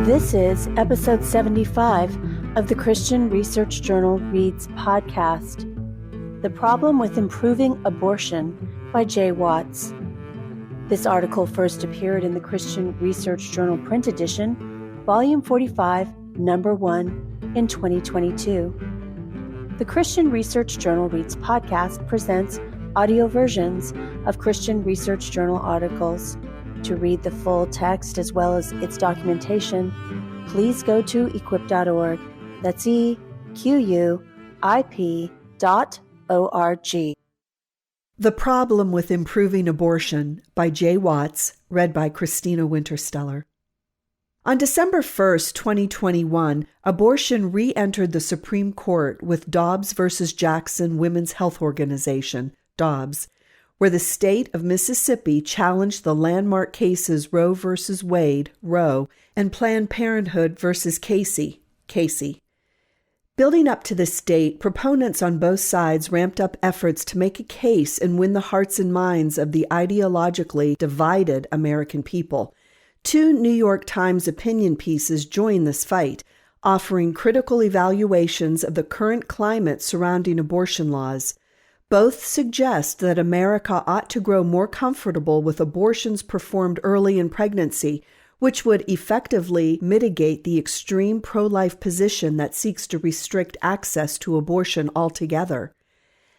This is episode 75 of the Christian Research Journal Reads podcast, The Problem with Improving Abortion by Jay Watts. This article first appeared in the Christian Research Journal print edition, volume 45, number 1, in 2022. The Christian Research Journal Reads podcast presents audio versions of Christian Research Journal articles. To read the full text as well as its documentation, please go to equip.org. That's EQUIP.org. The Problem with Improving Abortion by Jay Watts, read by Christina Wintersteller. On December 1st, 2021, abortion re-entered the Supreme Court with Dobbs v. Jackson Women's Health Organization, Dobbs, where the state of Mississippi challenged the landmark cases Roe v. Wade, Roe, and Planned Parenthood v. Casey, Casey. Building up to this date, proponents on both sides ramped up efforts to make a case and win the hearts and minds of the ideologically divided American people. 2 New York Times opinion pieces join this fight, offering critical evaluations of the current climate surrounding abortion laws. Both suggest that America ought to grow more comfortable with abortions performed early in pregnancy, which would effectively mitigate the extreme pro-life position that seeks to restrict access to abortion altogether.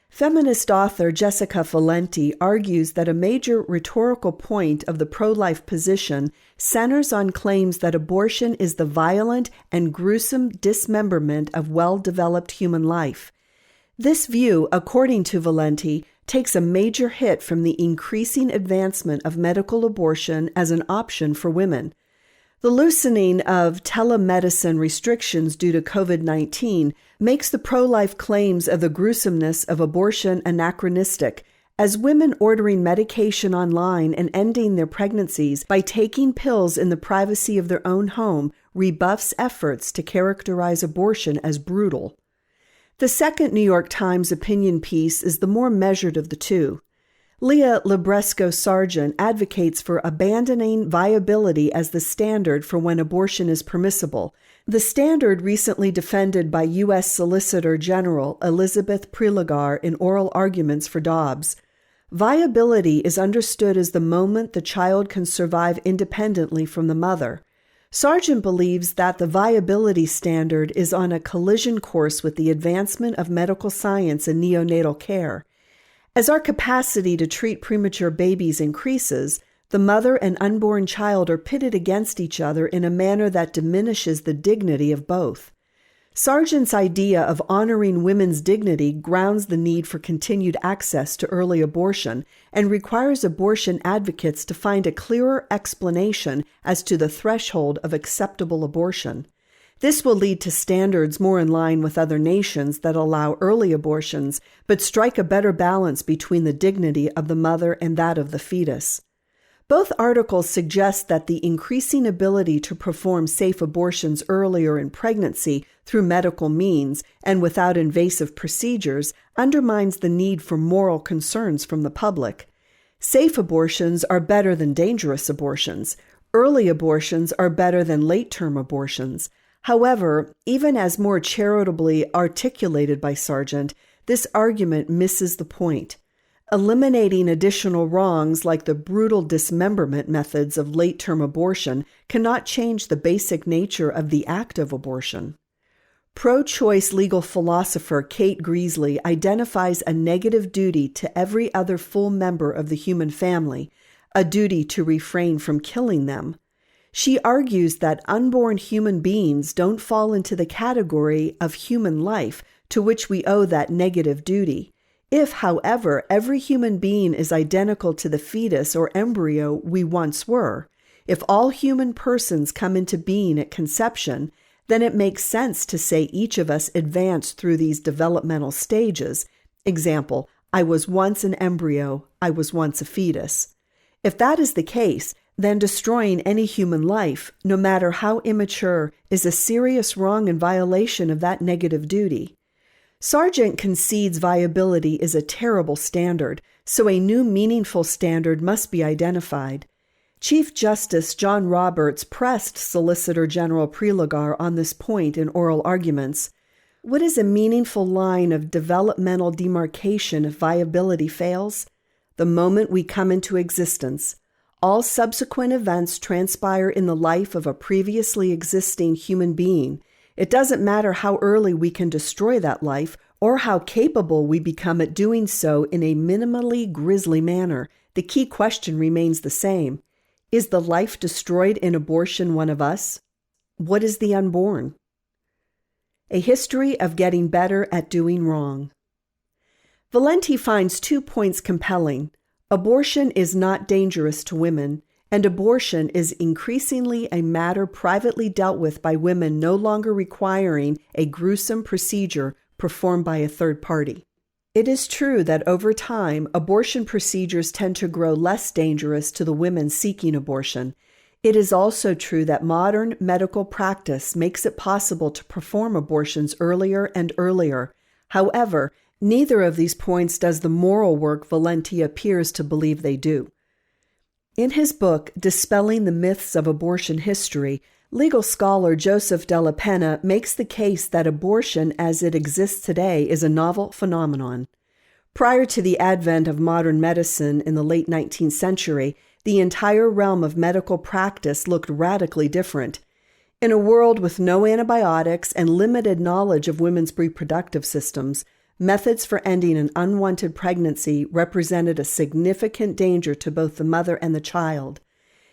Feminist author Jessica Valenti argues that a major rhetorical point of the pro-life position centers on claims that abortion is the violent and gruesome dismemberment of well-developed human life. This view, according to Valenti, takes a major hit from the increasing advancement of medical abortion as an option for women. The loosening of telemedicine restrictions due to COVID-19 makes the pro-life claims of the gruesomeness of abortion anachronistic, as women ordering medication online and ending their pregnancies by taking pills in the privacy of their own home rebuffs efforts to characterize abortion as brutal. The second New York Times opinion piece is the more measured of the two. Leah Libresco-Sargent advocates for abandoning viability as the standard for when abortion is permissible, the standard recently defended by U.S. Solicitor General Elizabeth Prelogar in oral arguments for Dobbs. Viability is understood as the moment the child can survive independently from the mother. Sargent believes that the viability standard is on a collision course with the advancement of medical science and neonatal care. As our capacity to treat premature babies increases, the mother and unborn child are pitted against each other in a manner that diminishes the dignity of both. Sargent's idea of honoring women's dignity grounds the need for continued access to early abortion and requires abortion advocates to find a clearer explanation as to the threshold of acceptable abortion. This will lead to standards more in line with other nations that allow early abortions, but strike a better balance between the dignity of the mother and that of the fetus. Both articles suggest that the increasing ability to perform safe abortions earlier in pregnancy through medical means and without invasive procedures undermines the need for moral concerns from the public. Safe abortions are better than dangerous abortions. Early abortions are better than late-term abortions. However, even as more charitably articulated by Sargent, this argument misses the point. Eliminating additional wrongs like the brutal dismemberment methods of late-term abortion cannot change the basic nature of the act of abortion. Pro-choice legal philosopher Kate Greasley identifies a negative duty to every other full member of the human family, a duty to refrain from killing them. She argues that unborn human beings don't fall into the category of human life to which we owe that negative duty. If, however, every human being is identical to the fetus or embryo we once were, if all human persons come into being at conception, then it makes sense to say each of us advanced through these developmental stages. Example, I was once an embryo, I was once a fetus. If that is the case, then destroying any human life, no matter how immature, is a serious wrong and violation of that negative duty. Sargent concedes viability is a terrible standard, so a new meaningful standard must be identified. Chief Justice John Roberts pressed Solicitor General Prelogar on this point in oral arguments. What is a meaningful line of developmental demarcation if viability fails? The moment we come into existence. All subsequent events transpire in the life of a previously existing human being. It doesn't matter how early we can destroy that life or how capable we become at doing so in a minimally grisly manner. The key question remains the same. Is the life destroyed in abortion one of us? What is the unborn? A history of getting better at doing wrong. Valenti finds 2 points compelling. Abortion is not dangerous to women, and abortion is increasingly a matter privately dealt with by women no longer requiring a gruesome procedure performed by a third party. It is true that over time, abortion procedures tend to grow less dangerous to the women seeking abortion. It is also true that modern medical practice makes it possible to perform abortions earlier and earlier. However, neither of these points does the moral work Valenti appears to believe they do. In his book, Dispelling the Myths of Abortion History, legal scholar Joseph Della Penna makes the case that abortion as it exists today is a novel phenomenon. Prior to the advent of modern medicine in the late 19th century, the entire realm of medical practice looked radically different. In a world with no antibiotics and limited knowledge of women's reproductive systems, methods for ending an unwanted pregnancy represented a significant danger to both the mother and the child.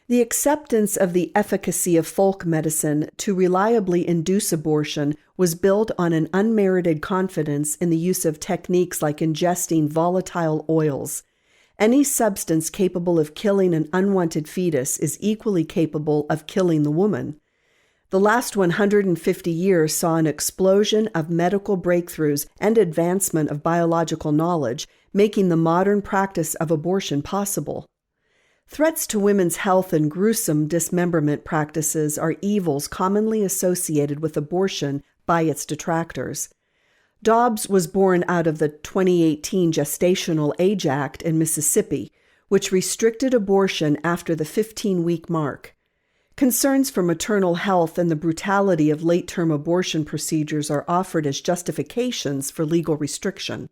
The acceptance of the efficacy of folk medicine to reliably induce abortion was built on an unmerited confidence in the use of techniques like ingesting volatile oils. Any substance capable of killing an unwanted fetus is equally capable of killing the woman. The last 150 years saw an explosion of medical breakthroughs and advancement of biological knowledge, making the modern practice of abortion possible. Threats to women's health and gruesome dismemberment practices are evils commonly associated with abortion by its detractors. Dobbs was born out of the 2018 Gestational Age Act in Mississippi, which restricted abortion after the 15-week mark. Concerns for maternal health and the brutality of late-term abortion procedures are offered as justifications for legal restriction.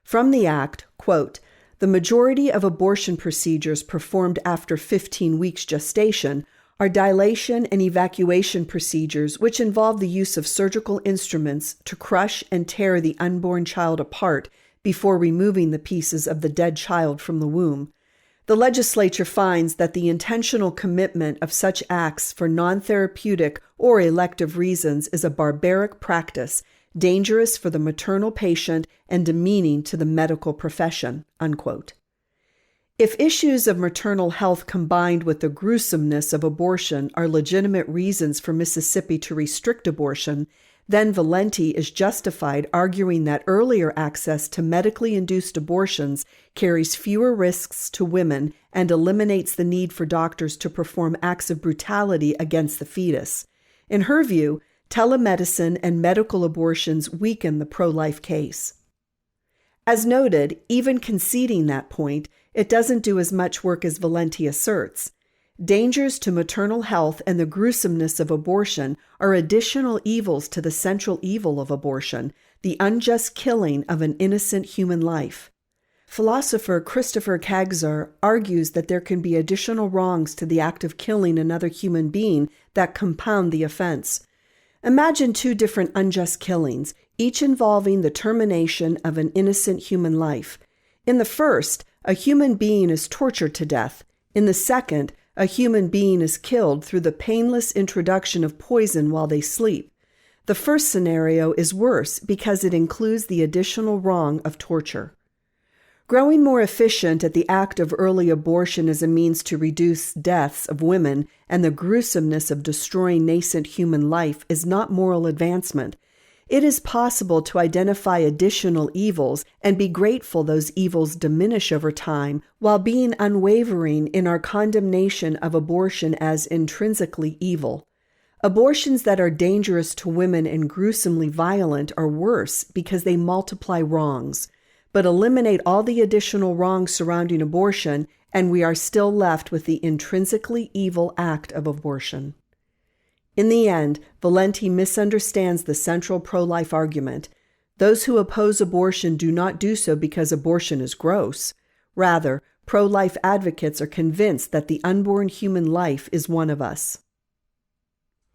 From the act, quote, "The majority of abortion procedures performed after 15 weeks gestation are dilation and evacuation procedures which involve the use of surgical instruments to crush and tear the unborn child apart before removing the pieces of the dead child from the womb. The legislature finds that the intentional commitment of such acts for non-therapeutic or elective reasons is a barbaric practice, dangerous for the maternal patient and demeaning to the medical profession," unquote. If issues of maternal health combined with the gruesomeness of abortion are legitimate reasons for Mississippi to restrict abortion, then Valenti is justified arguing that earlier access to medically induced abortions carries fewer risks to women and eliminates the need for doctors to perform acts of brutality against the fetus. In her view, telemedicine and medical abortions weaken the pro-life case. As noted, even conceding that point, it doesn't do as much work as Valenti asserts. Dangers to maternal health and the gruesomeness of abortion are additional evils to the central evil of abortion, the unjust killing of an innocent human life. Philosopher Christopher Kagzer argues that there can be additional wrongs to the act of killing another human being that compound the offense. Imagine 2 different unjust killings, each involving the termination of an innocent human life. In the first, a human being is tortured to death. In the second, a human being is killed through the painless introduction of poison while they sleep. The first scenario is worse because it includes the additional wrong of torture. Growing more efficient at the act of early abortion as a means to reduce deaths of women and the gruesomeness of destroying nascent human life is not moral advancement. It is possible to identify additional evils and be grateful those evils diminish over time while being unwavering in our condemnation of abortion as intrinsically evil. Abortions that are dangerous to women and gruesomely violent are worse because they multiply wrongs. But eliminate all the additional wrongs surrounding abortion, and we are still left with the intrinsically evil act of abortion. In the end, Valenti misunderstands the central pro-life argument. Those who oppose abortion do not do so because abortion is gross. Rather, pro-life advocates are convinced that the unborn human life is one of us.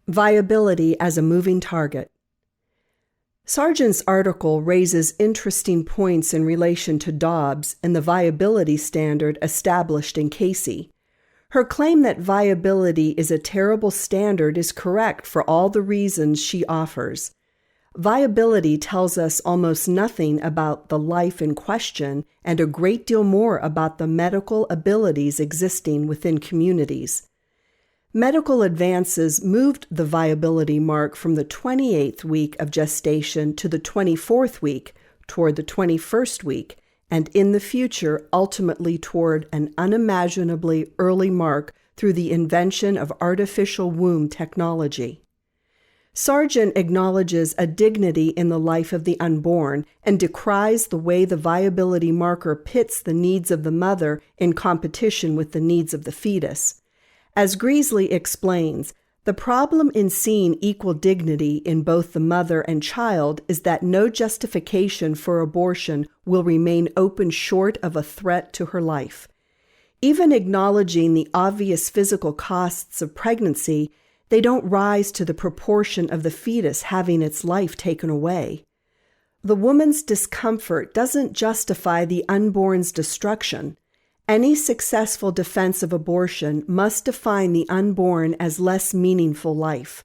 Viability as a moving target. Sargent's article raises interesting points in relation to Dobbs and the viability standard established in Casey. Her claim that viability is a terrible standard is correct for all the reasons she offers. Viability tells us almost nothing about the life in question and a great deal more about the medical abilities existing within communities. Medical advances moved the viability mark from the 28th week of gestation to the 24th week, toward the 21st week, and in the future ultimately toward an unimaginably early mark through the invention of artificial womb technology. Sargent acknowledges a dignity in the life of the unborn and decries the way the viability marker pits the needs of the mother in competition with the needs of the fetus. As Greasley explains, the problem in seeing equal dignity in both the mother and child is that no justification for abortion will remain open short of a threat to her life. Even acknowledging the obvious physical costs of pregnancy, they don't rise to the proportion of the fetus having its life taken away. The woman's discomfort doesn't justify the unborn's destruction. Any successful defense of abortion must define the unborn as less meaningful life.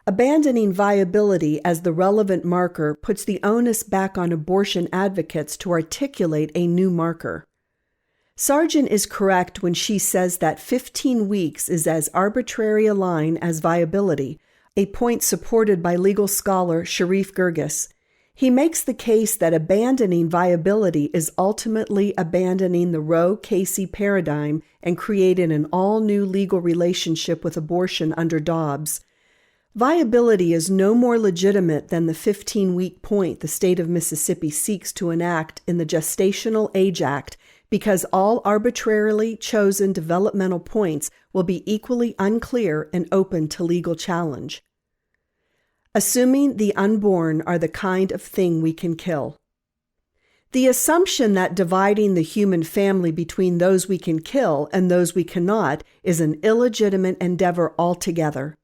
Abandoning viability as the relevant marker puts the onus back on abortion advocates to articulate a new marker. Sargent is correct when she says that 15 weeks is as arbitrary a line as viability, a point supported by legal scholar Sharif Girgis. He makes the case that abandoning viability is ultimately abandoning the Roe-Casey paradigm and creating an all-new legal relationship with abortion under Dobbs. Viability is no more legitimate than the 15-week point the state of Mississippi seeks to enact in the Gestational Age Act, because all arbitrarily chosen developmental points will be equally unclear and open to legal challenge. Assuming the unborn are the kind of thing we can kill. The assumption that dividing the human family between those we can kill and those we cannot is an illegitimate endeavor altogether.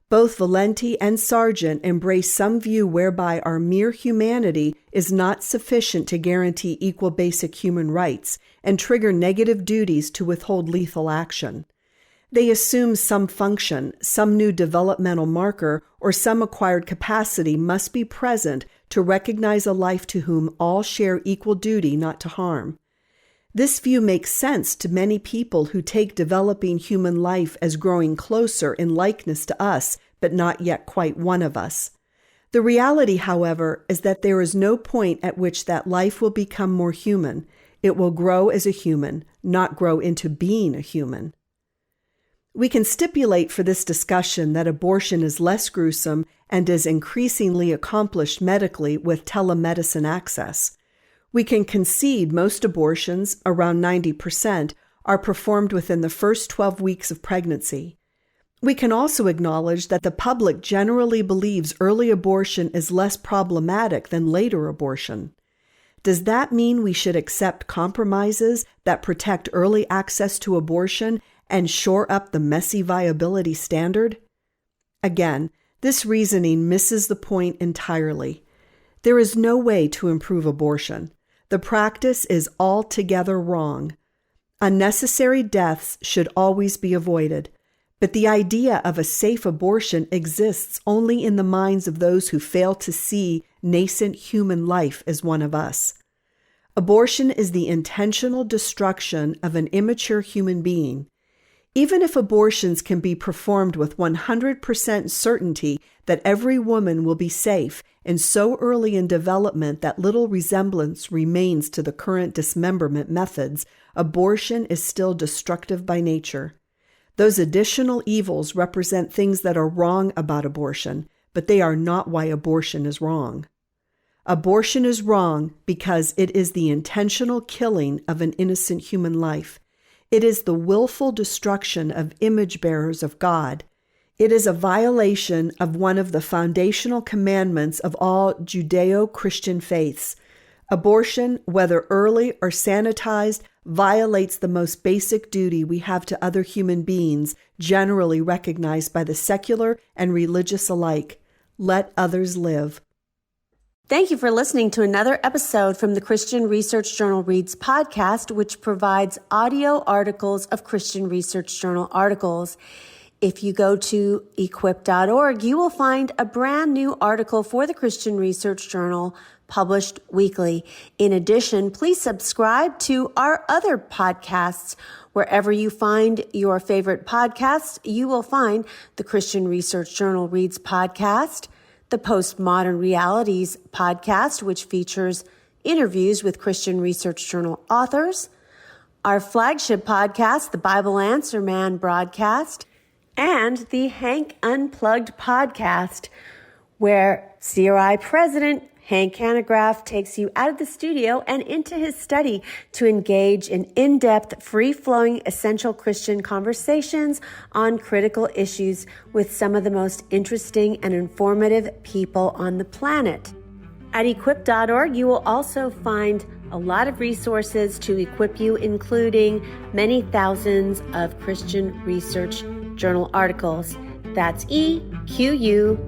Both Valenti and Sargent embrace some view whereby our mere humanity is not sufficient to guarantee equal basic human rights and trigger negative duties to withhold lethal action. They assume some function, some new developmental marker, or some acquired capacity must be present to recognize a life to whom all share equal duty not to harm. This view makes sense to many people who take developing human life as growing closer in likeness to us, but not yet quite one of us. The reality, however, is that there is no point at which that life will become more human. It will grow as a human, not grow into being a human. We can stipulate for this discussion that abortion is less gruesome and is increasingly accomplished medically with telemedicine access. We can concede most abortions, around 90%, are performed within the first 12 weeks of pregnancy. We can also acknowledge that the public generally believes early abortion is less problematic than later abortion. Does that mean we should accept compromises that protect early access to abortion and shore up the messy viability standard? Again, this reasoning misses the point entirely. There is no way to improve abortion. The practice is altogether wrong. Unnecessary deaths should always be avoided, but the idea of a safe abortion exists only in the minds of those who fail to see nascent human life as one of us. Abortion is the intentional destruction of an immature human being. Even if abortions can be performed with 100% certainty that every woman will be safe and so early in development that little resemblance remains to the current dismemberment methods, abortion is still destructive by nature. Those additional evils represent things that are wrong about abortion, but they are not why abortion is wrong. Abortion is wrong because it is the intentional killing of an innocent human life. It is the willful destruction of image bearers of God. It is a violation of one of the foundational commandments of all Judeo-Christian faiths. Abortion, whether early or sanitized, violates the most basic duty we have to other human beings, generally recognized by the secular and religious alike. Let others live. Thank you for listening to another episode from the Christian Research Journal Reads podcast, which provides audio articles of Christian Research Journal articles. If you go to equip.org, you will find a brand new article for the Christian Research Journal published weekly. In addition, please subscribe to our other podcasts. Wherever you find your favorite podcasts, you will find the Christian Research Journal Reads podcast, the Postmodern Realities podcast, which features interviews with Christian Research Journal authors, our flagship podcast, the Bible Answer Man broadcast, and the Hank Unplugged podcast, where CRI President Hank Hanegraaff takes you out of the studio and into his study to engage in in-depth, free-flowing, essential Christian conversations on critical issues with some of the most interesting and informative people on the planet. At equip.org, you will also find a lot of resources to equip you, including many thousands of Christian Research Journal articles. That's equip.org.